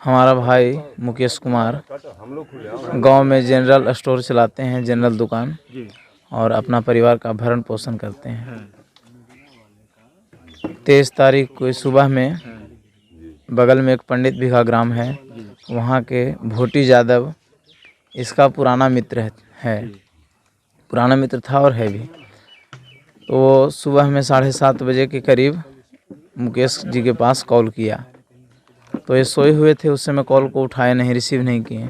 हमारा भाई मुकेश कुमार गांव में जनरल स्टोर चलाते हैं, जनरल दुकान, और अपना परिवार का भरण पोषण करते हैं। 23 तारीख को सुबह में बगल में एक पंडित बिघा ग्राम है, वहाँ के भोटी यादव इसका पुराना मित्र है, पुराना मित्र था और है भी। तो सुबह में 7:30 बजे के करीब मुकेश जी के पास कॉल किया, तो ये सोए हुए थे, उस समय कॉल को उठाए नहीं, रिसीव नहीं किए।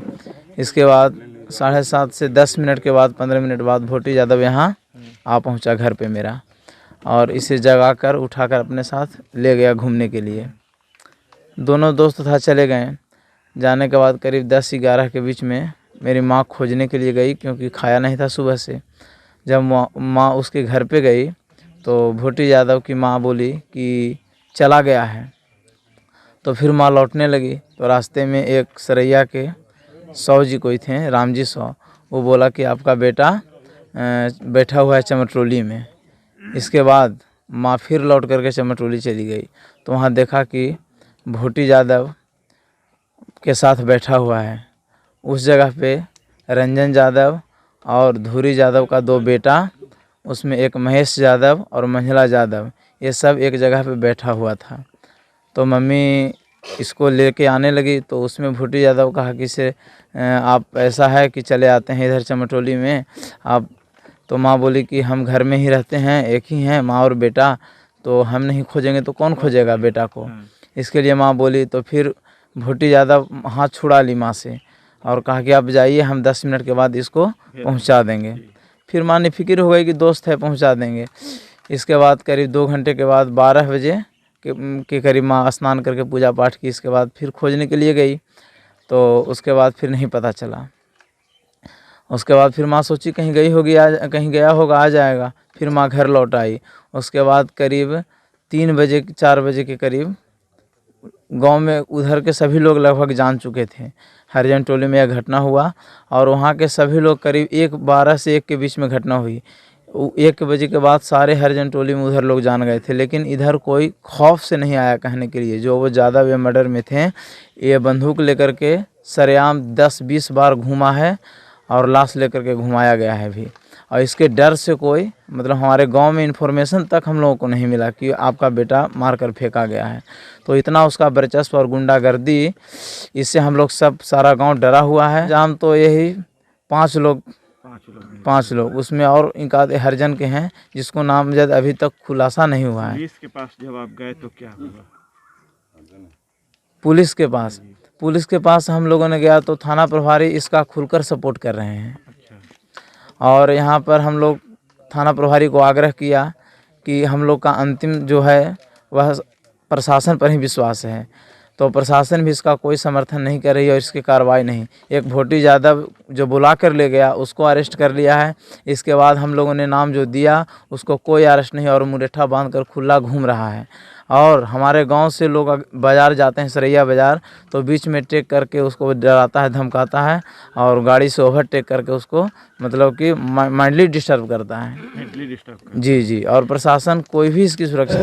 इसके बाद 7:30 से 10 मिनट के बाद 15 मिनट बाद भोटी यादव यहाँ आ पहुँचा घर पे मेरा, और इसे जगाकर उठाकर अपने साथ ले गया घूमने के लिए। दोनों दोस्त था, चले गए। जाने के बाद करीब 10-11 के बीच में मेरी माँ खोजने के लिए गई, क्योंकि खाया नहीं था सुबह से। जब माँ उसके घर पे गई तो भोटी यादव की माँ बोली कि चला गया है। तो फिर माँ लौटने लगी, तो रास्ते में एक सरैया के सौ जी कोई थे, राम जी सौ, वो बोला कि आपका बेटा बैठा हुआ है चमटरोली में। इसके बाद माँ फिर लौट करके चमटरोली चली गई, तो वहाँ देखा कि भोटी यादव के साथ बैठा हुआ है। उस जगह पे रंजन यादव और धूरी यादव का 2 बेटा, उसमें एक महेश यादव और मंझला यादव, ये सब एक जगह पे बैठा हुआ था। तो मम्मी इसको लेके आने लगी, तो उसमें भोटी यादव कहा कि से आप ऐसा है कि चले आते हैं इधर चमटोली में आप। तो माँ बोली कि हम घर में ही रहते हैं, एक ही हैं माँ और बेटा, तो हम नहीं खोजेंगे तो कौन खोजेगा बेटा को। इसके लिए माँ बोली। तो फिर भोटी यादव हाथ छुड़ा ली माँ से और कहा कि आप जाइए, हम 10 मिनट के बाद इसको पहुंचा देंगे। फिर माँ ने फिक्र हो गई कि दोस्त है, पहुंचा देंगे। इसके बाद करीब 2 घंटे के बाद 12 बजे के करीब माँ स्नान करके पूजा पाठ की, इसके बाद फिर खोजने के लिए गई। तो उसके बाद फिर नहीं पता चला। उसके बाद फिर माँ सोची कहीं गई होगी, कहीं गया होगा, आ जाएगा। फिर माँ घर लौट आई। उसके बाद करीब 3 बजे 4 बजे के करीब गांव में उधर के सभी लोग लगभग जान चुके थे, हरिजन टोली में यह घटना हुआ। और वहाँ के सभी लोग करीब 12 से 1 के बीच में घटना हुई। 1 बजे के बाद सारे हरिजन टोली में उधर लोग जान गए थे, लेकिन इधर कोई खौफ से नहीं आया कहने के लिए। जो वो ज़्यादा वे मर्डर में थे, ये बंदूक लेकर के सरेआम 10-20 बार घूमा है और लाश लेकर के घुमाया गया है भी। और इसके डर से कोई, मतलब हमारे गांव में इन्फॉर्मेशन तक हम लोगों को नहीं मिला कि आपका बेटा मारकर फेंका गया है। तो इतना उसका वर्चस्व और गुंडागर्दी, इससे हम लोग सब सारा गांव डरा हुआ है। जाम तो यही 5 लोग उसमें, और इनका हरिजन के हैं जिसको नामजद अभी तक खुलासा नहीं हुआ है। पुलिस के पास जब आप गए तो क्या हुआ? पुलिस के पास हम लोगों ने गया तो थाना प्रभारी इसका खुलकर सपोर्ट कर रहे हैं। और यहाँ पर हम लोग थाना प्रभारी को आग्रह किया कि हम लोग का अंतिम जो है वह प्रशासन पर ही विश्वास है। तो प्रशासन भी इसका कोई समर्थन नहीं कर रही है और इसकी कार्रवाई नहीं। एक भोटी यादव जो बुला कर ले गया उसको अरेस्ट कर लिया है। इसके बाद हम लोगों ने नाम जो दिया उसको कोई अरेस्ट नहीं, और मुरेठा बांध कर खुला घूम रहा है। और हमारे गांव से लोग बाज़ार जाते हैं, सरैया बाज़ार, तो बीच में टेक करके उसको डराता है, धमकाता है, और गाड़ी से ओवरटेक करके उसको मतलब कि माइंडली डिस्टर्ब करता है। जी। और प्रशासन कोई भी इसकी सुरक्षा।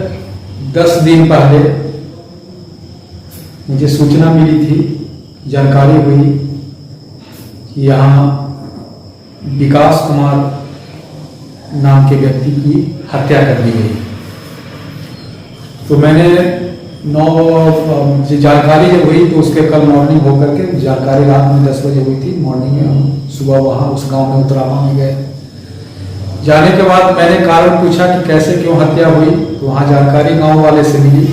10 दिन पहले मुझे सूचना मिली थी, जानकारी हुई कि यहाँ विकास कुमार नाम के व्यक्ति की हत्या कर दी गई। तो मैंने जानकारी जब हुई तो उसके कल मॉर्निंग होकर के, जानकारी रात में 10 बजे हुई थी, मॉर्निंग में सुबह वहाँ उस गांव में उतरावा में गए। जाने के बाद मैंने कारण पूछा कि कैसे क्यों हत्या हुई, तो वहाँ जानकारी गांव वाले से मिली।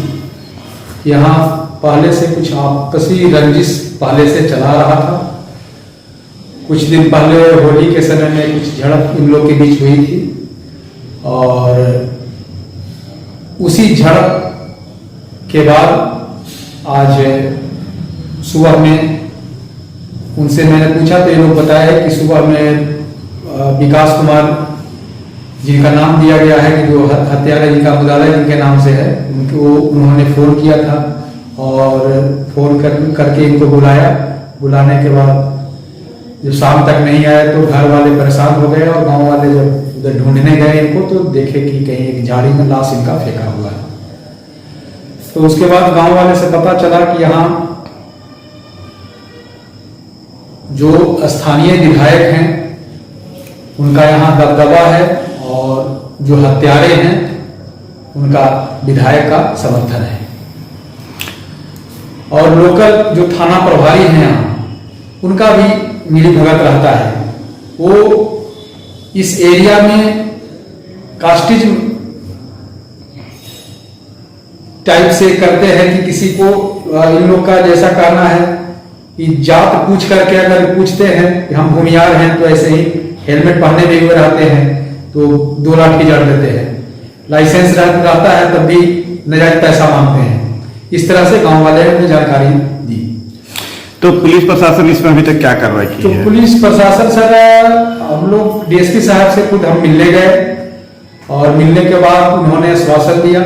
यहाँ पहले से कुछ आपसी रंजिश पहले से चला रहा था। कुछ दिन पहले होली के समय में कुछ झड़प इन लोग के बीच हुई थी, और उसी झड़प के बाद आज सुबह में उनसे मैंने पूछा तो ये लोग बताया कि सुबह में विकास कुमार जिनका नाम दिया गया है कि जो हत्यारा जिनका मुदाला जिनके नाम से है, उनको उन्होंने फ़ोन किया था और फ़ोन करके इनको बुलाया। बुलाने के बाद जब शाम तक नहीं आया तो घर वाले परेशान हो गए, और गांव वाले जब उधर ढूंढने गए इनको तो देखे कि कहीं एक झाड़ी में लाश इनका फेंका हुआ है। तो उसके बाद गांव वाले से पता चला कि यहाँ जो स्थानीय विधायक हैं उनका यहाँ दबदबा है और जो हत्यारे हैं उनका विधायक का समर्थन है। और लोकल जो थाना प्रभारी हैं यहाँ उनका भी मिलीभगत रहता है। वो इस एरिया में कास्टिज्म टाइप से करते हैं कि किसी को इन लोग का जैसा कहना है कि जात पूछ करके अगर पूछते हैं कि हम भूमियार हैं तो ऐसे ही हेलमेट पहने भी हुए रहते हैं तो 2 लाठी जड़ देते हैं। लाइसेंस रहता है तब भी नजायज पैसा मांगते हैं। इस तरह से गांव वाले ने जानकारी दी। तो पुलिस प्रशासन इसमें अभी तक क्या कार्रवाई की है? पुलिस प्रशासन सर, हम लोग डीएसपी साहब से खुद हम मिलने गए और मिलने के बाद उन्होंने आश्वासन दिया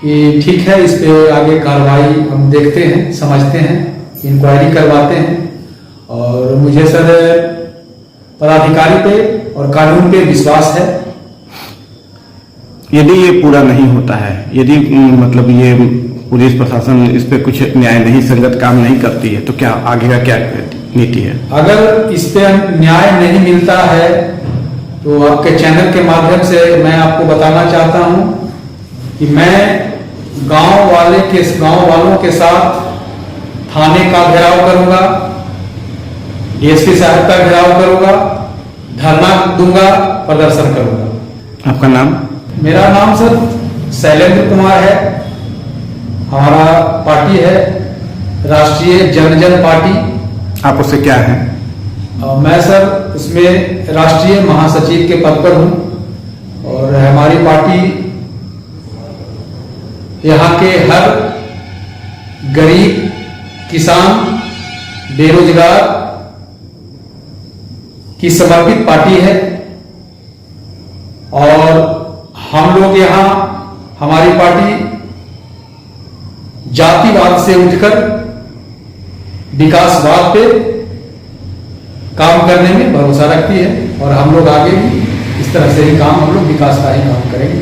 कि ठीक है, इस पे आगे कार्रवाई हम देखते हैं, समझते हैं, इंक्वायरी करवाते हैं। और मुझे सर पदाधिकारी पे और कानून पे विश्वास है। यदि ये पूरा नहीं होता है, यदि मतलब ये पुलिस प्रशासन इस पे कुछ न्याय नहीं संगत काम नहीं करती है तो क्या आगे का क्या नीति है? अगर इस पे न्याय नहीं मिलता है तो आपके चैनल के माध्यम से मैं आपको बताना चाहता हूं कि मैं गांव वालों के साथ थाने का घेराव करूंगा, डीएसपी साहब का घेराव करूंगा, धरना दूंगा, प्रदर्शन करूंगा। आपका नाम? मेरा नाम सर शैलेंद्र कुमार है। हमारा पार्टी है राष्ट्रीय जनजन पार्टी। आप उससे क्या है? मैं सर उसमें राष्ट्रीय महासचिव के पद पर हूं और हमारी पार्टी यहाँ के हर गरीब, किसान, बेरोजगार की समर्पित पार्टी है। और हम लोग यहाँ, हमारी पार्टी जातिवाद से उठकर विकासवाद पे काम करने में भरोसा रखती है और हम लोग आगे भी इस तरह से ही काम, हम लोग विकास का ही काम करेंगे।